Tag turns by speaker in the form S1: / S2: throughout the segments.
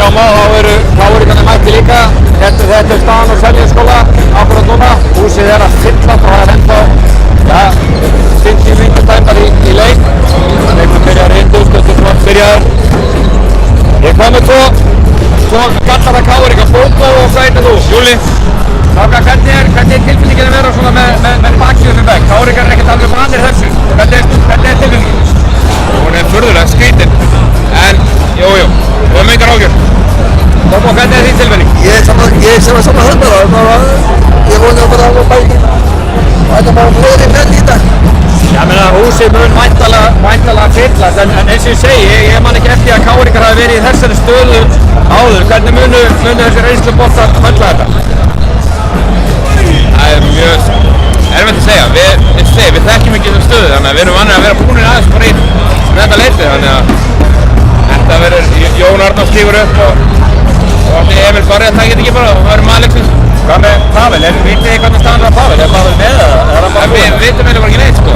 S1: sjáum að þá eru Káringarnir mætti líka. Þetta er staðan á Seljaskóla akkurat núna. Húsið er að fyllast og það er ennþá 50 mínútur tæmar í leik. Leikurinn byrjar inn, Duðstöðsson byrjar. Ég kom með tvo gallara Káringa, Bókó og hvað heitir þú? Júli. Náka, hvernig er tilfinningin að vera svona með bakið upp í vegg? Káringar er ekkert alveg vanir þessu. Hvernig er tilfinningin? Hún er furðulega skrítin, en jújú, við höfum engar ágjör. Bókó, hvernig er þín tilfinning?
S2: Ég er sama höndara, ég vona bara að bæði. Það er bara fleiri menn í dag.
S1: Ég meina, húsið mun væntanlega fyllast, en eins og ég segi, ég man ekki eftir að Káringar hafi verið í þessari stöðu áður. Hvernig munu þessi reynsluboltar höndla þetta? Það er mjög erfitt að segja. Við þekkjum ekki þessum stöðu, þannig að við erum vanir að vera búinir aðeins bara í þetta leyti, þannig að þetta verður Jón Arnar stígur upp og Emil Barri að það get ekki bara og verður maður leiksins. Hvað með Pavel? Vitið þið hvernig staðan er á Pavel? Er Pavel með það? Við vitum eiginlega bara ekki neitt sko.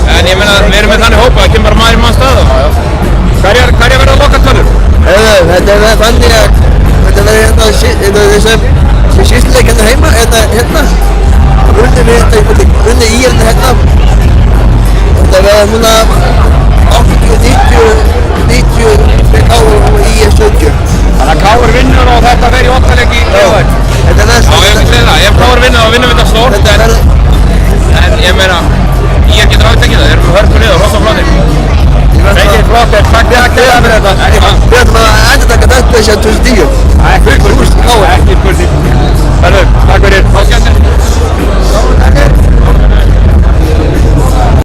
S1: En ég meina að við erum með þannig hópa, það kemur bara maður í mann stað. Hverjar verða lokatölur?
S2: Þetta er þannig að þetta verður þessi sísleik hérna heima. Unni í hérna. Þetta verður núna 80-90 fyrir Káur og í 70.
S1: Þannig að Káur vinnur og þetta verður í ottaleik í Káur.
S2: Þetta er næst.
S1: Já, ég vil segja það. Ef Káur vinnur þá vinnum við þetta stórt. En ég meina, ég getur átekið það. Þeir eru með hörku niður og rosa flottir. Mikið flottir. Takk fyrir þetta.
S2: Við ætlum að endurtaka þetta sem 2010.
S1: Ekki spurning. Takk fyrir.